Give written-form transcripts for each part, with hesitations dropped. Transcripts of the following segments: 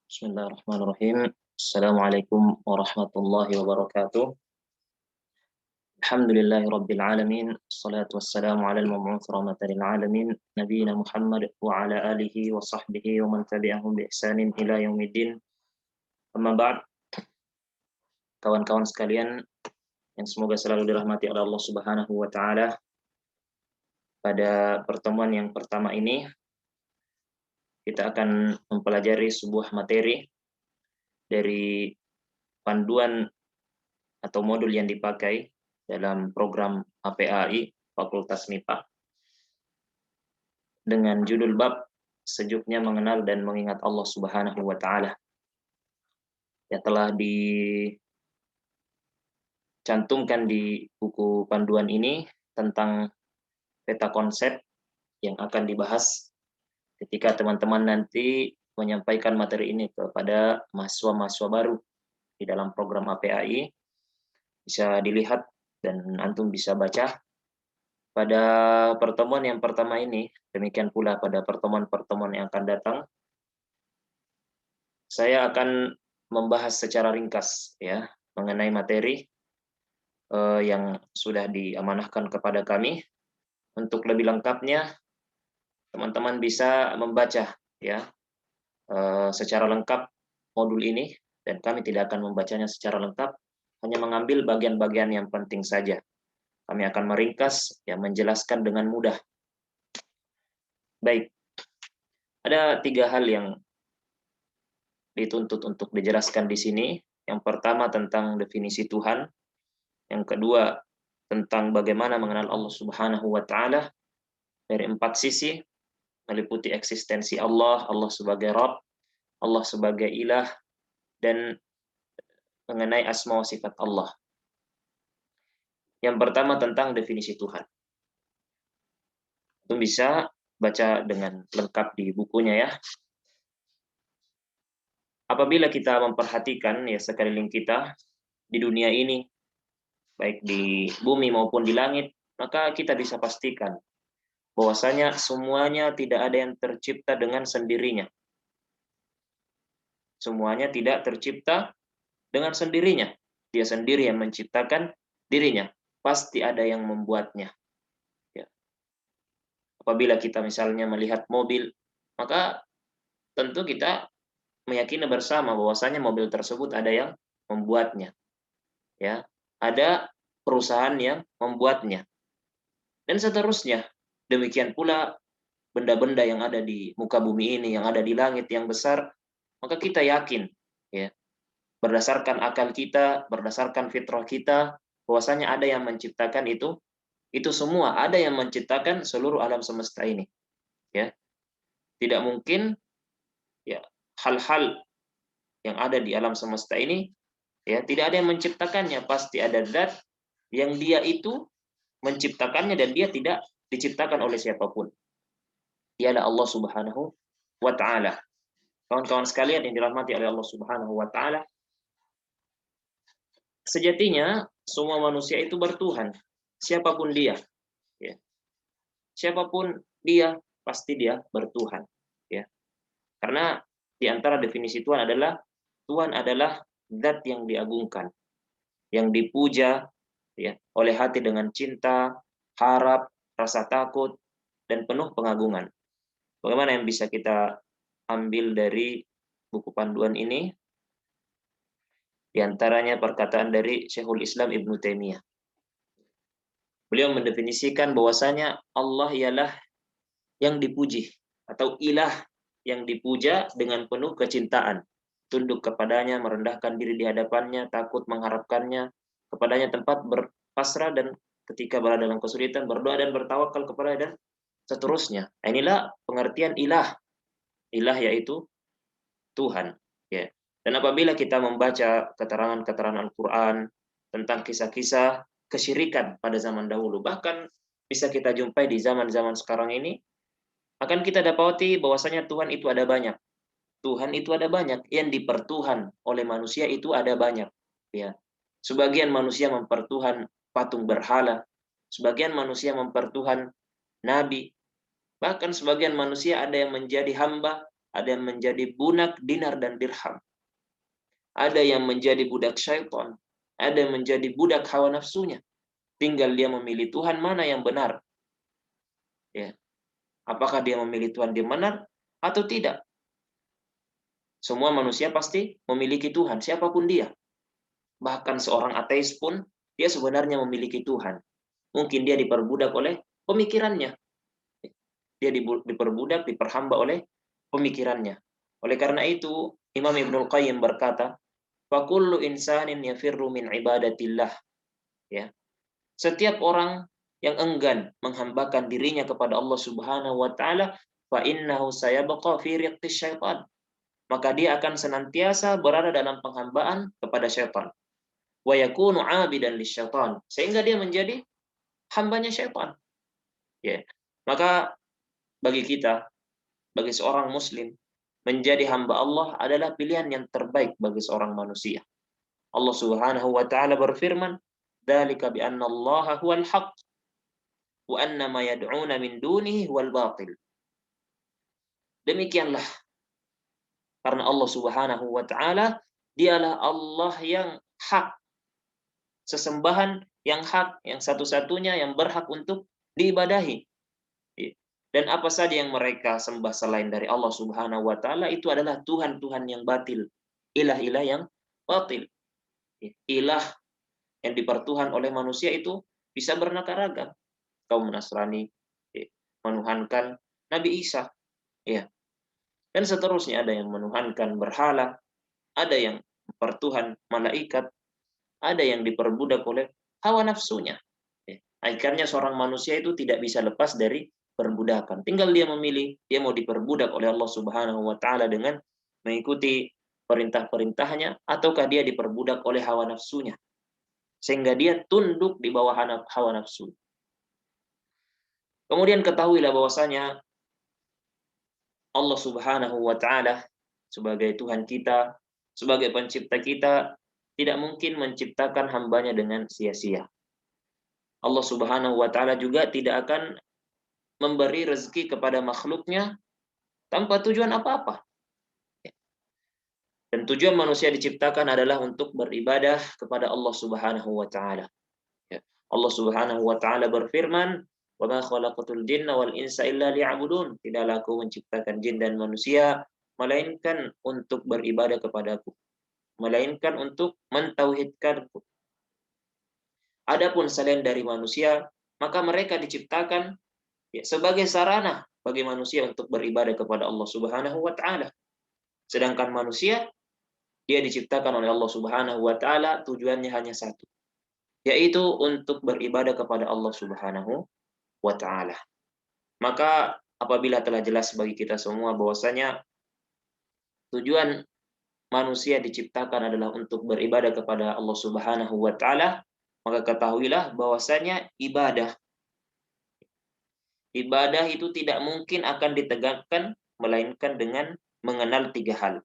Bismillahirrahmanirrahim. Assalamualaikum warahmatullahi wabarakatuh. Alhamdulillahi rabbil alamin. Assalatu wassalamu ala al-mab'uts rahmatan lil alamin, nabiyina Muhammad wa ala alihi wa sahbihi wa man tabi'ahum bi ihsanin ila yaumiddin. Amma ba'd, kawan-kawan sekalian yang semoga selalu dirahmati oleh Allah Subhanahu wa taala. Pada pertemuan yang pertama ini kita akan mempelajari sebuah materi dari panduan atau modul yang dipakai dalam program APAI Fakultas MIPA dengan judul bab Sejuknya Mengenal dan Mengingat Allah Subhanahu wa taala. Ya, telah dicantumkan di buku panduan ini tentang peta konsep yang akan dibahas ketika teman-teman nanti menyampaikan materi ini kepada mahasiswa-mahasiswa baru di dalam program APAI. Bisa dilihat dan antum bisa baca pada pertemuan yang pertama ini. Demikian pula pada pertemuan-pertemuan yang akan datang, saya akan membahas secara ringkas ya mengenai materi yang sudah diamanahkan kepada kami. Untuk lebih lengkapnya, teman-teman bisa membaca ya secara lengkap modul ini, dan kami tidak akan membacanya secara lengkap, hanya mengambil bagian-bagian yang penting saja. Kami akan meringkas, ya, menjelaskan dengan mudah. Baik, ada 3 hal yang dituntut untuk dijelaskan di sini. Yang pertama tentang definisi Tuhan, yang kedua tentang bagaimana mengenal Allah Subhanahu wa taala dari 4 sisi, meliputi eksistensi Allah, Allah sebagai Rabb, Allah sebagai Ilah, dan mengenai asma wa sifat Allah. Yang pertama tentang definisi Tuhan. Itu bisa baca dengan lengkap di bukunya ya. Apabila kita memperhatikan ya sekeliling kita di dunia ini, baik di bumi maupun di langit, maka kita bisa pastikan bahwasanya semuanya tidak ada yang tercipta dengan sendirinya. Semuanya tidak tercipta dengan sendirinya. Dia sendiri yang menciptakan dirinya. Pasti ada yang membuatnya. Ya. Apabila kita misalnya melihat mobil, maka tentu kita meyakini bersama bahwasanya mobil tersebut ada yang membuatnya. Ya, ada perusahaan yang membuatnya. Dan seterusnya. Demikian pula benda-benda yang ada di muka bumi ini, yang ada di langit yang besar, maka kita yakin ya, berdasarkan akal kita, berdasarkan fitrah kita, bahwasanya ada yang menciptakan itu semua, ada yang menciptakan seluruh alam semesta ini. Ya. Tidak mungkin ya hal-hal yang ada di alam semesta ini ya tidak ada yang menciptakannya, pasti ada zat yang dia itu menciptakannya dan dia tidak diciptakan oleh siapapun. Dialah Allah Subhanahu wa taala. Kawan-kawan sekalian yang dirahmati oleh Allah Subhanahu wa taala, sejatinya semua manusia itu bertuhan, siapapun dia. Ya. Siapapun dia, pasti dia bertuhan. Ya. Karena di antara definisi Tuhan adalah zat yang diagungkan, yang dipuja ya, oleh hati dengan cinta, harap, rasa takut, dan penuh pengagungan. Bagaimana yang bisa kita ambil dari buku panduan ini? Di antaranya perkataan dari Syekhul Islam Ibnu Taimiyah. Beliau mendefinisikan bahwasanya Allah ialah yang dipuji atau ilah yang dipuja dengan penuh kecintaan, tunduk kepadanya, merendahkan diri di hadapannya, takut mengharapkannya, kepadanya tempat berpasrah, dan ketika berada dalam kesulitan berdoa dan bertawakal kepada, dan seterusnya. Inilah pengertian ilah. Ilah yaitu Tuhan. Ya. Dan apabila kita membaca keterangan-keterangan Al-Quran tentang kisah-kisah kesyirikan pada zaman dahulu, bahkan bisa kita jumpai di zaman-zaman sekarang ini, akan kita dapati bahwasanya Tuhan itu ada banyak. Tuhan itu ada banyak, yang dipertuhan oleh manusia itu ada banyak. Ya. Sebagian manusia mempertuhan patung berhala, sebagian manusia mempertuhan nabi, bahkan sebagian manusia ada yang menjadi hamba, ada yang menjadi budak dinar dan dirham, ada yang menjadi budak syaitan, ada yang menjadi budak hawa nafsunya. Tinggal dia memilih Tuhan mana yang benar. Ya. Apakah dia memilih Tuhan yang benar atau tidak? Semua manusia pasti memiliki Tuhan, siapapun dia. Bahkan seorang ateis pun, dia sebenarnya memiliki Tuhan. Mungkin dia diperbudak oleh pemikirannya. Dia diperbudak, diperhamba oleh pemikirannya. Oleh karena itu, Imam Ibnul Qayyim berkata, "Fakullu insanin yafirru min ibadatillah." Ya. Setiap orang yang enggan menghambakan dirinya kepada Allah Subhanahu wa taala, fa innahu sayabqa fi riqqis syaitan. Maka dia akan senantiasa berada dalam penghambaan kepada syaitan. Wa yakunu 'abidan lisyaitan, sehingga dia menjadi hambanya syaitan. Ya. Maka bagi kita, bagi seorang muslim, menjadi hamba Allah adalah pilihan yang terbaik bagi seorang manusia. Allah Subhanahu wa taala berfirman, "Dzalika bi anna Allaha huwal haqq wa anna ma yad'una min dunihi huwal batil." Demikianlah karena Allah Subhanahu wa taala dialah Allah yang hak, sesembahan yang hak, yang satu-satunya yang berhak untuk diibadahi. Dan apa saja yang mereka sembah selain dari Allah Subhanahu wa taala itu adalah tuhan-tuhan yang batil, ilah-ilah yang batil. Ilah yang dipertuhan oleh manusia itu bisa beraneka ragam. Kaum Nasrani menuhankan Nabi Isa, ya. Dan seterusnya, ada yang menuhankan berhala, ada yang mempertuhan malaikat, ada yang diperbudak oleh hawa nafsunya. Akhirnya seorang manusia itu tidak bisa lepas dari perbudakan. Tinggal dia memilih, dia mau diperbudak oleh Allah Subhanahu wa taala dengan mengikuti perintah-perintahnya, ataukah dia diperbudak oleh hawa nafsunya sehingga dia tunduk di bawah hawa nafsu. Kemudian ketahuilah bahwasanya Allah Subhanahu wa taala sebagai Tuhan kita, sebagai pencipta kita, tidak mungkin menciptakan hambanya dengan sia-sia. Allah Subhanahu wa taala juga tidak akan memberi rezeki kepada makhluknya tanpa tujuan apa-apa. Dan tujuan manusia diciptakan adalah untuk beribadah kepada Allah Subhanahu wa taala. Allah Subhanahu wa taala berfirman, "Wa ma khalaqatul jinna wal insa illa liya'budun." Tidaklah aku menciptakan jin dan manusia melainkan untuk beribadah kepadaku, melainkan untuk mentauhidkanku. Adapun selain dari manusia, maka mereka diciptakan sebagai sarana bagi manusia untuk beribadah kepada Allah Subhanahu wa taala. Sedangkan manusia, dia diciptakan oleh Allah Subhanahu wa taala tujuannya hanya satu, yaitu untuk beribadah kepada Allah Subhanahu wa taala. Maka apabila telah jelas bagi kita semua bahwasanya tujuan manusia diciptakan adalah untuk beribadah kepada Allah Subhanahu wa taala, maka ketahuilah bahwasanya ibadah itu tidak mungkin akan ditegakkan melainkan dengan mengenal tiga hal.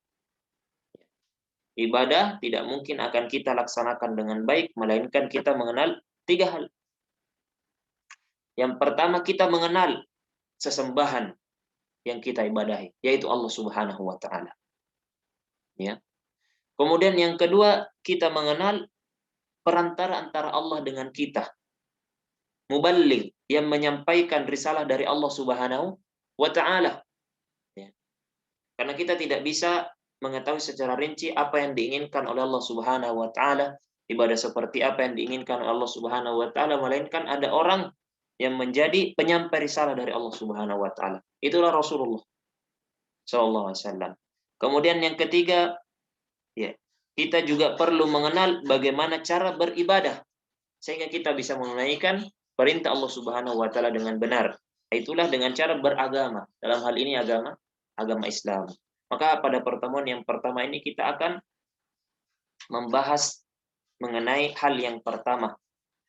Ibadah tidak mungkin akan kita laksanakan dengan baik melainkan kita mengenal tiga hal. Yang pertama, kita mengenal sesembahan yang kita ibadahi, yaitu Allah Subhanahu wa taala. Ya. Kemudian yang kedua, kita mengenal perantara antara Allah dengan kita. Muballigh, yang menyampaikan risalah dari Allah Subhanahu wa taala. Ya. Karena kita tidak bisa mengetahui secara rinci apa yang diinginkan oleh Allah Subhanahu wa taala, ibadah seperti apa yang diinginkan oleh Allah Subhanahu wa taala, melainkan ada orang yang menjadi penyampai risalah dari Allah Subhanahu wa taala. Itulah Rasulullah sallallahu alaihi wasallam. Kemudian yang ketiga, ya, kita juga perlu mengenal bagaimana cara beribadah sehingga kita bisa menunaikan perintah Allah Subhanahu wa taala dengan benar. Itulah dengan cara beragama. Dalam hal ini agama Islam. Maka pada pertemuan yang pertama ini kita akan membahas mengenai hal yang pertama,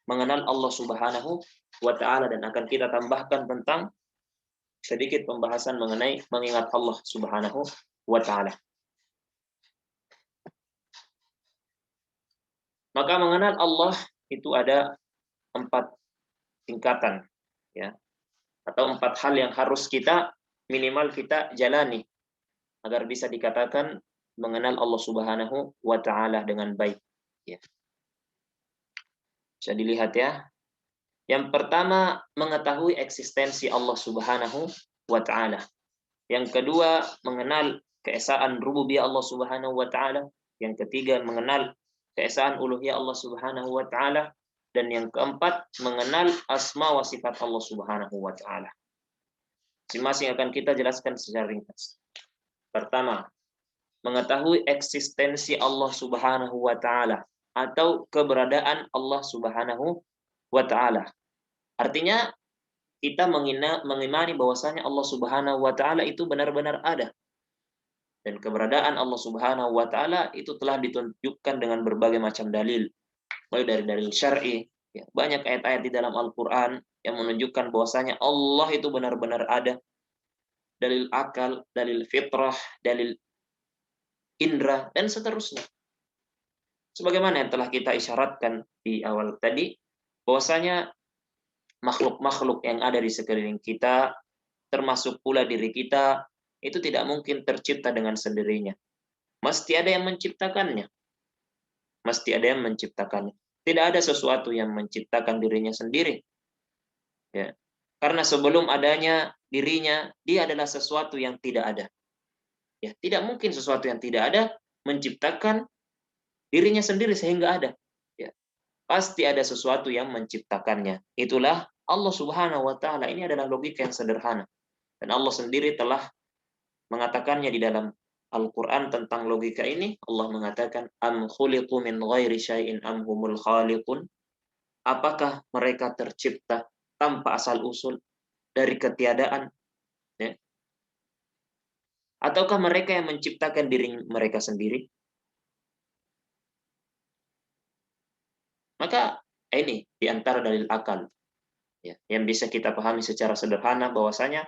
mengenal Allah Subhanahu wa taala, dan akan kita tambahkan tentang sedikit pembahasan mengenai mengingat Allah Subhanahu wa taala. Maka mengenal Allah itu ada 4 tingkatan, ya, atau 4 hal yang harus kita minimal kita jalani agar bisa dikatakan mengenal Allah Subhanahu wa taala dengan baik. Ya. Bisa dilihat ya. Yang pertama, mengetahui eksistensi Allah Subhanahu wa taala. Yang kedua, mengenal keesaan rububiyah Allah Subhanahu wa taala. Yang ketiga, mengenal keesaan uluhiyah Allah Subhanahu wa taala. Dan yang keempat, mengenal asma wa sifat Allah Subhanahu wa taala. Masing-masing akan kita jelaskan secara ringkas. Pertama, mengetahui eksistensi Allah Subhanahu wa taala atau keberadaan Allah Subhanahu wa taala. Artinya kita mengimani bahwasanya Allah Subhanahu wa taala itu benar-benar ada. Dan keberadaan Allah Subhanahu wa taala itu telah ditunjukkan dengan berbagai macam dalil. Mulai dari dalil syar'i, ya, banyak ayat-ayat di dalam Al-Qur'an yang menunjukkan bahwasanya Allah itu benar-benar ada. Dalil akal, dalil fitrah, dalil indra, dan seterusnya. Sebagaimana yang telah kita isyaratkan di awal tadi, bahwasanya makhluk-makhluk yang ada di sekeliling kita, termasuk pula diri kita, itu tidak mungkin tercipta dengan sendirinya. Mesti ada yang menciptakannya. Mesti ada yang menciptakannya. Tidak ada sesuatu yang menciptakan dirinya sendiri. Ya. Karena sebelum adanya dirinya, dia adalah sesuatu yang tidak ada. Ya, tidak mungkin sesuatu yang tidak ada menciptakan dirinya sendiri sehingga ada. Ya. Pasti ada sesuatu yang menciptakannya. Itulah Allah Subhanahu wa taala. Ini adalah logika yang sederhana. Dan Allah sendiri telah mengatakannya di dalam Al-Qur'an tentang logika ini. Allah mengatakan, am khuliqu min ghairi syai'in am humul khaliqun? Apakah mereka tercipta tanpa asal usul dari ketiadaan? Ya. Ataukah mereka yang menciptakan diri mereka sendiri? Maka ini di antara dalil akal, ya, yang bisa kita pahami secara sederhana bahwasanya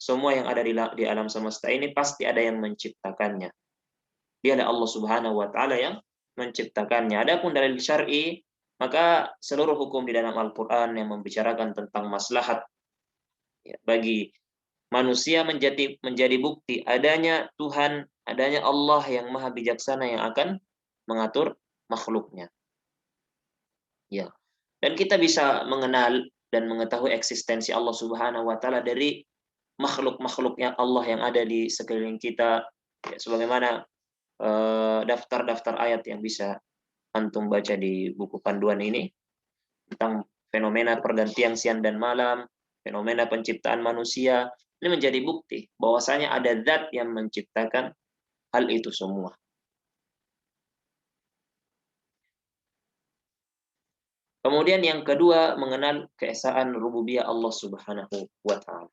semua yang ada di alam semesta ini pasti ada yang menciptakannya. Dia adalah Allah Subhanahu wa taala yang menciptakannya. Adapun dalil syar'i, maka seluruh hukum di dalam Al-Qur'an yang membicarakan tentang maslahat, ya, bagi manusia menjadi bukti adanya Tuhan, adanya Allah yang Maha Bijaksana yang akan mengatur makhluknya. Ya. Dan kita bisa mengenal dan mengetahui eksistensi Allah Subhanahu wa taala dari makhluk-makhluk yang Allah yang ada di sekeliling kita, ya, sebagaimana daftar-daftar ayat yang bisa antum baca di buku panduan ini tentang fenomena pergantian siang dan malam, fenomena penciptaan manusia. Ini menjadi bukti bahwasanya ada zat yang menciptakan hal itu semua. Kemudian yang kedua, mengenal keesaan rububiyah Allah Subhanahu wa taala.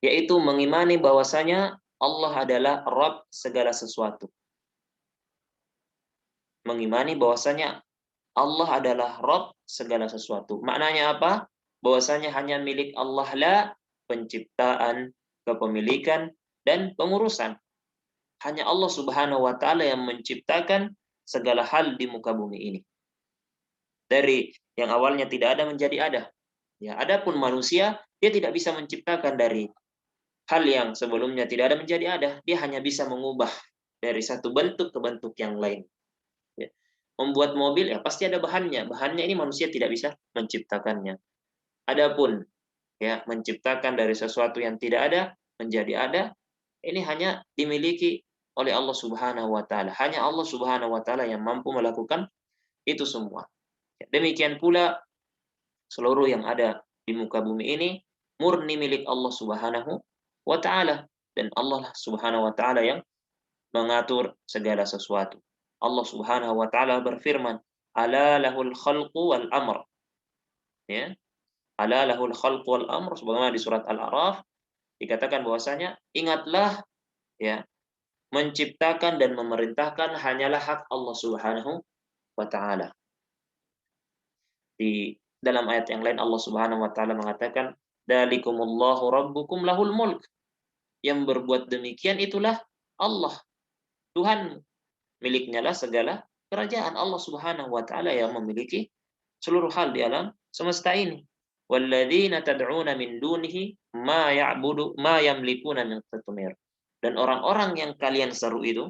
Yaitu mengimani bahwasanya Allah adalah Rabb segala sesuatu. Mengimani bahwasanya Allah adalah Rabb segala sesuatu. Maknanya apa? Bahwasanya hanya milik Allah lah penciptaan, kepemilikan, dan pengurusan. Hanya Allah Subhanahu wa taala yang menciptakan segala hal di muka bumi ini. Dari yang awalnya tidak ada menjadi ada. Ya, adapun manusia, dia tidak bisa menciptakan dari hal yang sebelumnya tidak ada menjadi ada. Dia hanya bisa mengubah dari satu bentuk ke bentuk yang lain. Ya. Membuat mobil, ya pasti ada bahannya. Bahannya ini manusia tidak bisa menciptakannya. Adapun ya menciptakan dari sesuatu yang tidak ada menjadi ada, ini hanya dimiliki oleh Allah Subhanahu wa taala. Hanya Allah Subhanahu wa taala yang mampu melakukan itu semua. Demikian pula seluruh yang ada di muka bumi ini murni milik Allah Subhanahu wa taala, dan Allah Subhanahu wa taala yang mengatur segala sesuatu. Allah Subhanahu wa taala berfirman, "Ala lahul khalqu wal amr." Ya. Ala lahul khalqu wal amr, sebagaimana di surat Al-A'raf dikatakan bahwasanya ingatlah, ya, menciptakan dan memerintahkan hanyalah hak Allah Subhanahu wa taala. Di dalam ayat yang lain Allah Subhanahu wa taala mengatakan, "Dzalikumullahu rabbukum lahul mulk." Yang berbuat demikian itulah Allah, Tuhan, miliknya lah segala kerajaan. Allah Subhanahu wa taala yang memiliki seluruh hal di alam semesta ini. walladzina tad'una min dunihi ma ya'budu ma yamlikuna min qitmir. Dan orang-orang yang kalian seru itu,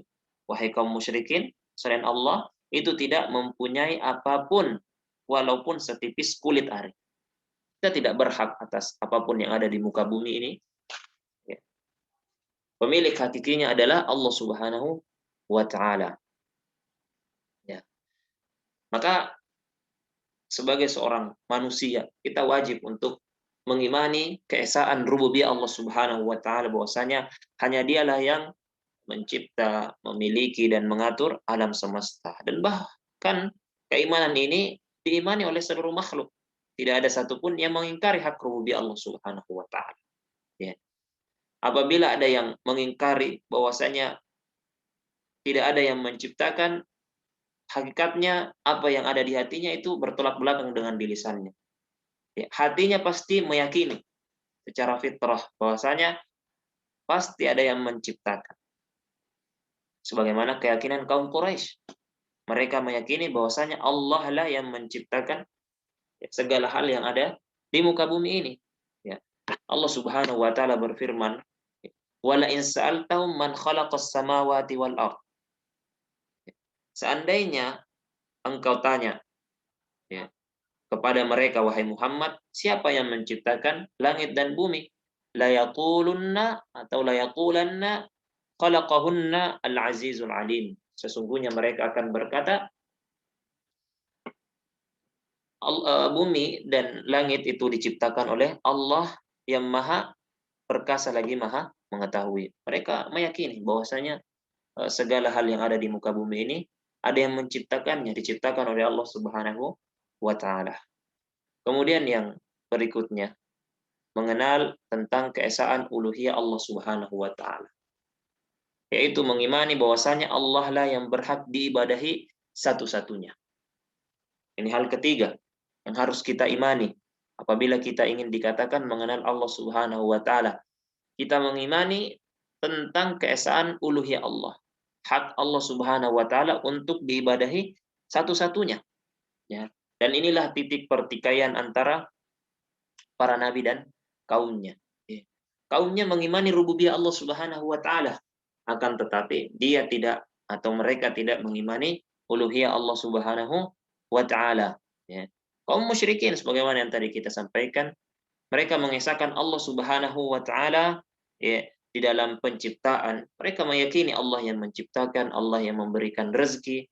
wahai kaum musyrikin, selain Allah, itu tidak mempunyai apapun walaupun setipis kulit ari. Kita tidak berhak atas apapun yang ada di muka bumi ini. Ya. Pemilik hakikinya adalah Allah Subhanahu wa taala. Ya. Maka sebagai seorang manusia, kita wajib untuk mengimani keesaan rububiyah Allah Subhanahu wa taala, bahwasanya hanya Dialah yang mencipta, memiliki dan mengatur alam semesta. Dan bahkan keimanan ini diimani oleh seluruh makhluk. Tidak ada satupun yang mengingkari hak rububiyah Allah Subhanahu wa taala. Ya. Apabila ada yang mengingkari bahwasanya tidak ada yang menciptakan, hakikatnya apa yang ada di hatinya itu bertolak belakang dengan di lisannya. Ya, hatinya pasti meyakini secara fitrah bahwasanya pasti ada yang menciptakan. Sebagaimana keyakinan kaum Quraisy. Mereka meyakini bahwasanya Allah lah yang menciptakan segala hal yang ada di muka bumi ini. Ya. Allah Subhanahu wa taala berfirman, "Wala in sa'altahum man khalaqas samawati wal ard." Seandainya engkau tanya, ya, kepada mereka, wahai Muhammad, siapa yang menciptakan langit dan bumi? La yaqulunna atau la yaqulanna khalaqahunna al-azizul alim. Sesungguhnya mereka akan berkata, bumi dan langit itu diciptakan oleh Allah yang maha perkasa lagi maha mengetahui. Mereka meyakini bahwasanya segala hal yang ada di muka bumi ini ada yang menciptakannya, diciptakan oleh Allah Subhanahu wa taala. Kemudian yang berikutnya, mengenal tentang keesaan uluhiyah Allah Subhanahu wa taala. Yaitu mengimani bahwasanya Allah lah yang berhak diibadahi satu-satunya. Ini hal ketiga yang harus kita imani apabila kita ingin dikatakan mengenal Allah Subhanahu wa taala. Kita mengimani tentang keesaan uluhiyah Allah. Hak Allah Subhanahu wa taala untuk diibadahi satu-satunya. Ya. Dan inilah titik pertikaian antara para nabi dan kaumnya. Kaumnya mengimani rububiyah Allah Subhanahu wa taala, akan tetapi dia tidak atau mereka tidak mengimani uluhiyah Allah Subhanahu wa taala. Ya. Kaum musyrikin sebagaimana yang tadi kita sampaikan, mereka mengesahkan Allah Subhanahu wa taala, ya, di dalam penciptaan. Mereka meyakini Allah yang menciptakan, Allah yang memberikan rezeki,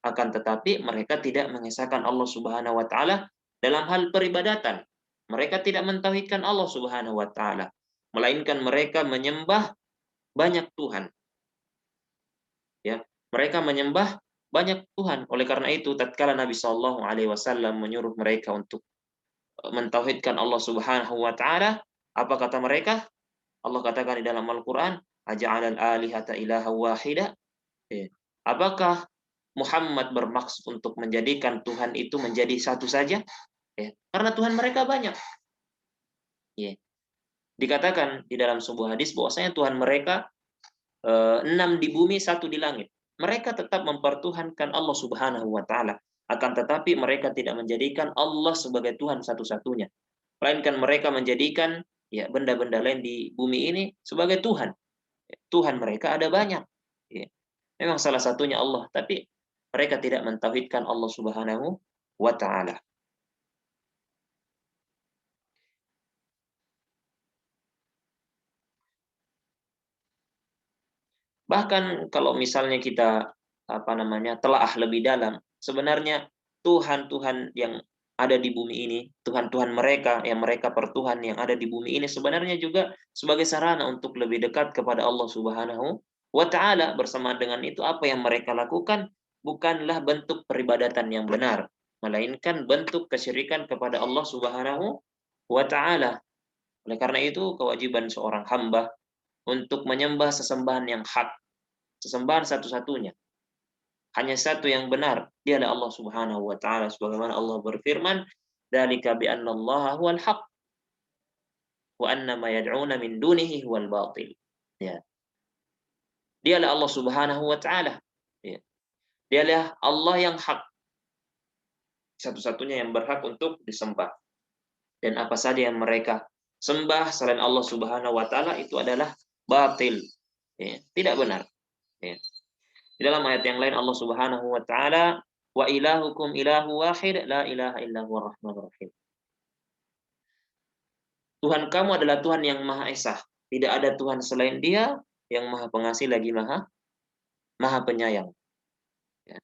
akan tetapi mereka tidak mengesahkan Allah Subhanahu wa taala dalam hal peribadatan. Mereka tidak mentauhidkan Allah Subhanahu wa taala, melainkan mereka menyembah banyak Tuhan. Ya, mereka menyembah banyak Tuhan. Oleh karena itu, tatkala Nabi Shallallahu alaihi wasallam menyuruh mereka untuk mentauhidkan Allah Subhanahu wa taala, apa kata mereka? Allah katakan di dalam Al-Qur'an, "Aja'alal alihata ilaha wahida?" Ya. Apakah Muhammad bermaksud untuk menjadikan Tuhan itu menjadi satu saja? Ya. Karena Tuhan mereka banyak. Ya. Dikatakan di dalam sebuah hadis bahwasanya Tuhan mereka 6 di bumi, 1 di langit. Mereka tetap mempertuhankan Allah Subhanahu wa taala, akan tetapi mereka tidak menjadikan Allah sebagai Tuhan satu-satunya. Melainkan mereka menjadikan, ya, benda-benda lain di bumi ini sebagai Tuhan. Tuhan mereka ada banyak. Ya. Memang salah satunya Allah, tapi mereka tidak mentauhidkan Allah Subhanahu wa taala. Bahkan kalau misalnya kita telaah lebih dalam, sebenarnya Tuhan-Tuhan yang ada di bumi ini, Tuhan-Tuhan mereka yang mereka pertuhan yang ada di bumi ini sebenarnya juga sebagai sarana untuk lebih dekat kepada Allah Subhanahu wa taala. Bersama dengan itu apa yang mereka lakukan bukanlah bentuk peribadatan yang benar, melainkan bentuk kesyirikan kepada Allah Subhanahu wa taala. Oleh karena itu kewajiban seorang hamba untuk menyembah sesembahan yang hak, sesembahan satu-satunya. Hanya satu yang benar, dialah Allah Subhanahu wa taala, sebagaimana Allah berfirman, "Dzalika bi anna Allaha huwal haq wa anna ma yad'una min dunihi huwal batil." Ya. Dialah Allah Subhanahu wa taala. Ya. Dialah Allah yang hak, satu-satunya yang berhak untuk disembah. dan apa saja yang mereka sembah selain Allah Subhanahu wa taala itu adalah batil. Ya, tidak benar. Ya. Di dalam ayat yang lain Allah Subhanahu wa taala, wa ilahukum ilahu wahid la ilaha illa huwa rahmanur rahim. Tuhan kamu adalah Tuhan yang Maha Esa. Tidak ada Tuhan selain Dia yang Maha Pengasih lagi Maha Penyayang. Ya.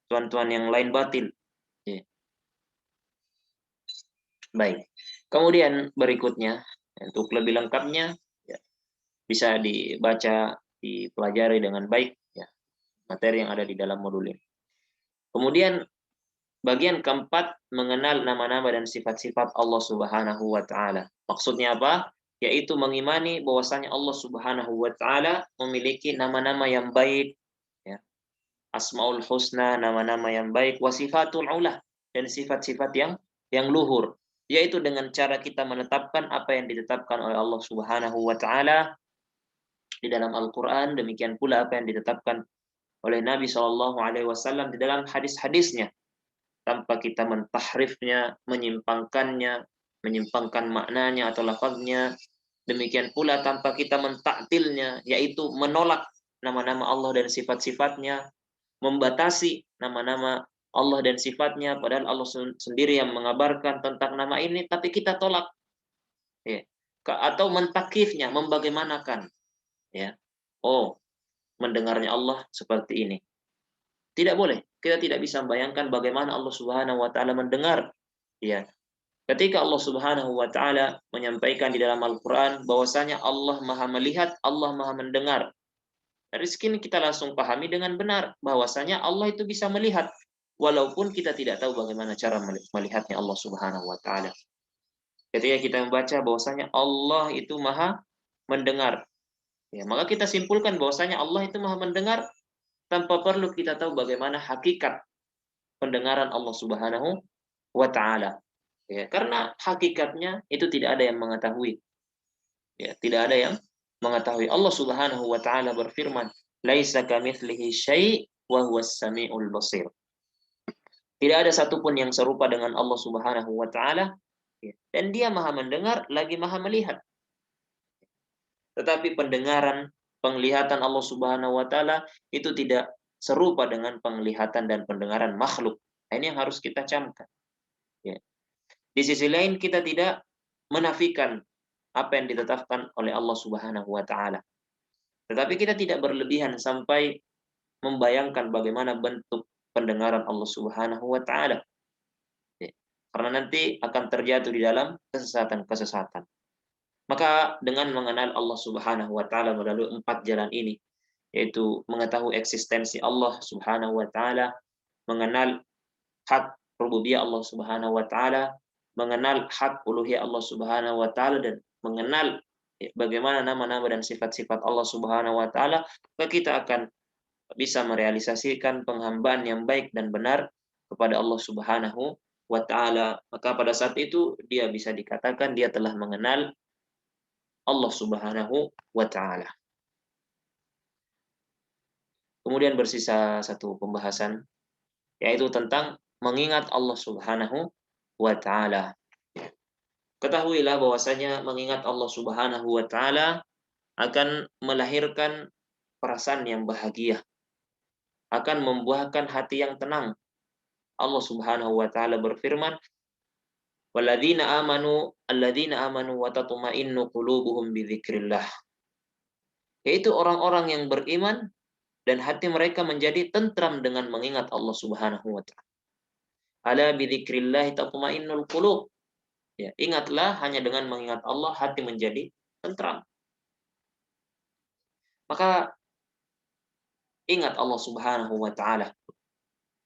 Tuhan-tuhan yang lain batil. Ya. Baik. Kemudian berikutnya, untuk lebih lengkapnya, ya, bisa dibaca, dipelajari dengan baik, ya, materi yang ada di dalam modul ini. Kemudian bagian keempat, mengenal nama-nama dan sifat-sifat Allah Subhanahu wa taala. Maksudnya apa? Yaitu mengimani bahwasanya Allah Subhanahu wa taala memiliki nama-nama yang baik, ya. Asmaul husna, nama-nama yang baik, wa sifatul ula, dan sifat-sifat yang luhur, yaitu dengan cara kita menetapkan apa yang ditetapkan oleh Allah Subhanahu wa taala di dalam Al-Qur'an, demikian pula apa yang ditetapkan oleh Nabi Shallallahu alaihi wasallam di dalam hadis-hadisnya, tanpa kita mentahrifnya, menyimpangkan maknanya atau lafaznya. Demikian pula tanpa kita mentaktilnya, yaitu menolak nama-nama Allah dan sifat-sifatnya, membatasi nama-nama Allah dan sifatnya, padahal Allah sendiri yang mengabarkan tentang nama ini, tapi kita tolak. Ya. Atau mentakifnya, membagaimanakan. Ya. Oh, mendengarnya Allah seperti ini. Tidak boleh. Kita tidak bisa membayangkan bagaimana Allah Subhanahu wa taala mendengar. Ya. Ketika Allah Subhanahu wa taala menyampaikan di dalam Al-Qur'an bahwasanya Allah Maha melihat, Allah Maha mendengar. Dari sini kita langsung pahami dengan benar bahwasanya Allah itu bisa melihat walaupun kita tidak tahu bagaimana cara melihatnya Allah Subhanahu wa taala. Ketika kita membaca bahwasanya Allah itu Maha mendengar, ya, maka kita simpulkan bahwasanya Allah itu Maha mendengar tanpa perlu kita tahu bagaimana hakikat pendengaran Allah Subhanahu wa taala. Ya, karena hakikatnya itu tidak ada yang mengetahui. Ya, tidak ada yang mengetahui. Allah Subhanahu wa taala berfirman, "Laisa kamitslihi syai' wa huwas samiul basir." Tidak ada satupun yang serupa dengan Allah Subhanahu wa taala, ya, dan Dia Maha mendengar lagi Maha melihat. Tetapi penglihatan Allah Subhanahu wa taala itu tidak serupa dengan penglihatan dan pendengaran makhluk. Nah, ini yang harus kita camkan. Ya. Di sisi lain kita tidak menafikan apa yang ditetapkan oleh Allah Subhanahu wa taala. Tetapi kita tidak berlebihan sampai membayangkan bagaimana bentuk pendengaran Allah Subhanahu wa taala. Ya. Karena nanti akan terjatuh di dalam kesesatan-kesesatan. Maka dengan mengenal Allah Subhanahu wa taala melalui 4 jalan ini, yaitu mengetahui eksistensi Allah Subhanahu wa taala, mengenal hak rububiyah Allah Subhanahu wa taala, mengenal hak uluhiyah Allah Subhanahu wa taala, dan mengenal bagaimana nama-nama dan sifat-sifat Allah Subhanahu wa taala, maka kita akan bisa merealisasikan penghambaan yang baik dan benar kepada Allah Subhanahu wa taala. Maka pada saat itu dia bisa dikatakan dia telah mengenal Allah Subhanahu wa taala. Kemudian bersisa satu pembahasan, yaitu tentang mengingat Allah Subhanahu wa taala. Ketahuilah bahwasanya mengingat Allah Subhanahu wa taala akan melahirkan perasaan yang bahagia, akan membuahkan hati yang tenang. Allah Subhanahu wa taala berfirman, "Walladzina amanu wa tatma'innu qulubuhum bidzikrillah." Yaitu orang-orang yang beriman dan hati mereka menjadi tentram dengan mengingat Allah Subhanahu wa taala. Ala bidzikrillah tatma'innul qulub. Ya, ingatlah hanya dengan mengingat Allah hati menjadi tentram. Maka ingat Allah Subhanahu wa taala.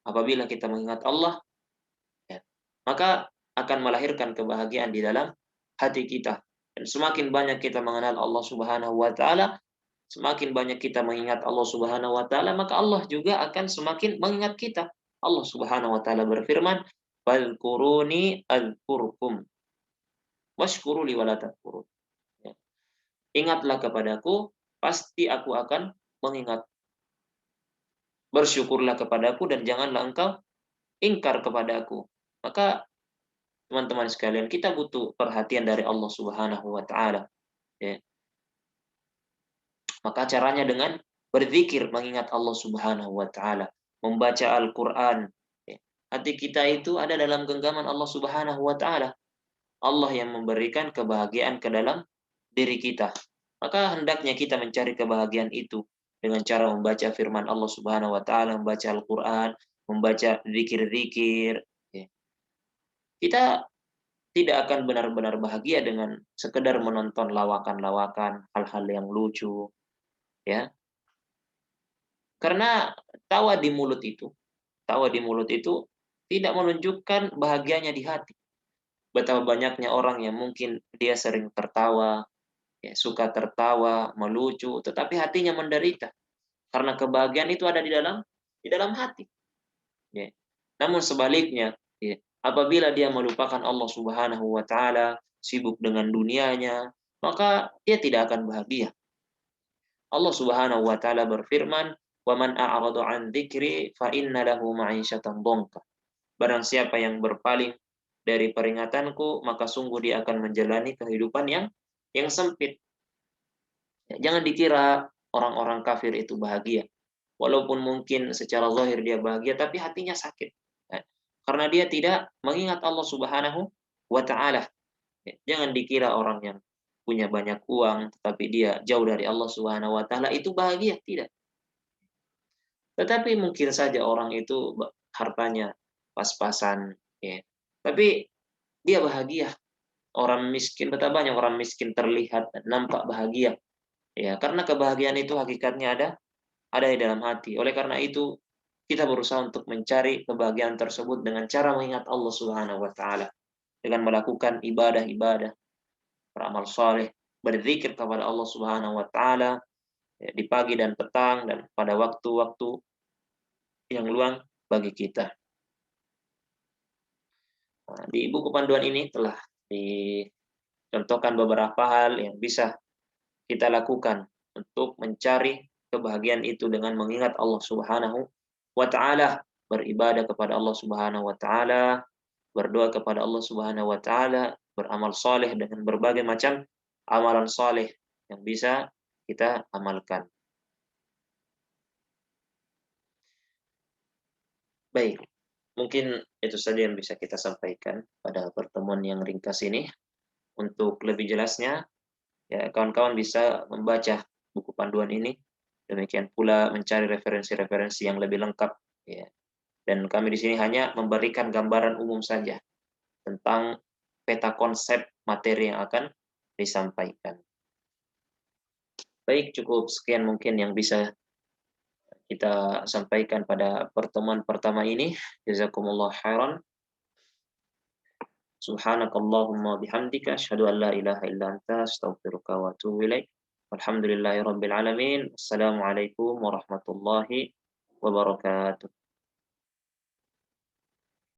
Apabila kita mengingat Allah, ya, maka akan melahirkan kebahagiaan di dalam hati kita. Dan semakin banyak kita mengenal Allah Subhanahu wa taala, semakin banyak kita mengingat Allah Subhanahu wa taala, maka Allah juga akan semakin mengingat kita. Allah Subhanahu wa taala berfirman, "Fadhkuruni adzkurkum washkuru li wala takfurun." Ya. Ingatlah kepadaku, pasti aku akan mengingat. Bersyukurlah kepadaku dan janganlah engkau ingkar kepadaku. Maka teman-teman sekalian, kita butuh perhatian dari Allah Subhanahu wa taala, ya. Maka caranya dengan berzikir, mengingat Allah Subhanahu wa taala, membaca Al-Qur'an, ya. Hati kita itu ada dalam genggaman Allah Subhanahu wa taala. Allah yang memberikan kebahagiaan ke dalam diri kita. Maka hendaknya kita mencari kebahagiaan itu dengan cara membaca firman Allah Subhanahu wa taala, membaca Al-Qur'an, membaca zikir-zikir, ya. Kita tidak akan benar-benar bahagia dengan sekedar menonton lawakan-lawakan, hal-hal yang lucu, ya. Karena tawa di mulut itu, tawa di mulut itu tidak menunjukkan bahagianya di hati. Betapa banyaknya orang yang mungkin dia sering tertawa, ya, suka tertawa, melucu, tetapi hatinya menderita. Karena kebahagiaan itu ada di dalam hati. Ya. Namun sebaliknya, ya, apabila dia melupakan Allah Subhanahu wa taala, sibuk dengan dunianya, maka dia tidak akan bahagia. Allah Subhanahu wa taala berfirman, "Wa man a'rada 'an dzikri fa inna lahu ma'isyatan dhanka." Barang siapa yang berpaling dari peringatanku, maka sungguh dia akan menjalani kehidupan yang sempit. Ya, jangan dikira orang-orang kafir itu bahagia. Walaupun mungkin secara zahir dia bahagia, tapi hatinya sakit. Ya, karena dia tidak mengingat Allah Subhanahu wa taala. Ya, jangan dikira orang yang punya banyak uang, tetapi dia jauh dari Allah Subhanahu wa taala itu bahagia, tidak. Tetapi mungkin saja orang itu hartanya pas-pasan, ya. Tapi dia bahagia. Orang miskin, betapa banyak orang miskin terlihat dan nampak bahagia. Ya, karena kebahagiaan itu hakikatnya ada di dalam hati. Oleh karena itu, kita berusaha untuk mencari kebahagiaan tersebut dengan cara mengingat Allah Subhanahu wa taala, dengan melakukan ibadah-ibadah, beramal saleh, berzikir kepada Allah Subhanahu wa taala, ya, di pagi dan petang dan pada waktu-waktu yang luang bagi kita. Nah, di buku panduan ini telah dicontohkan beberapa hal yang bisa kita lakukan untuk mencari kebahagiaan itu dengan mengingat Allah Subhanahu wa taala, beribadah kepada Allah Subhanahu wa taala, berdoa kepada Allah Subhanahu wa taala, beramal saleh dengan berbagai macam amalan saleh yang bisa kita amalkan. Baik, mungkin itu saja yang bisa kita sampaikan pada pertemuan yang ringkas ini. Untuk lebih jelasnya, ya kawan-kawan bisa membaca buku panduan ini. Demikian pula mencari referensi-referensi yang lebih lengkap, ya. Dan kami di sini hanya memberikan gambaran umum saja tentang peta konsep materi yang akan disampaikan. Baik, cukup sekian mungkin yang bisa kita sampaikan pada pertemuan pertama ini. Jazakumullah khairan. Subhanakallahumma bihamdika asyhadu an la ilaha illa anta astaghfiruka wa atubu ilaik. Walhamdulillahirabbil alamin. Assalamualaikum warahmatullahi wabarakatuh.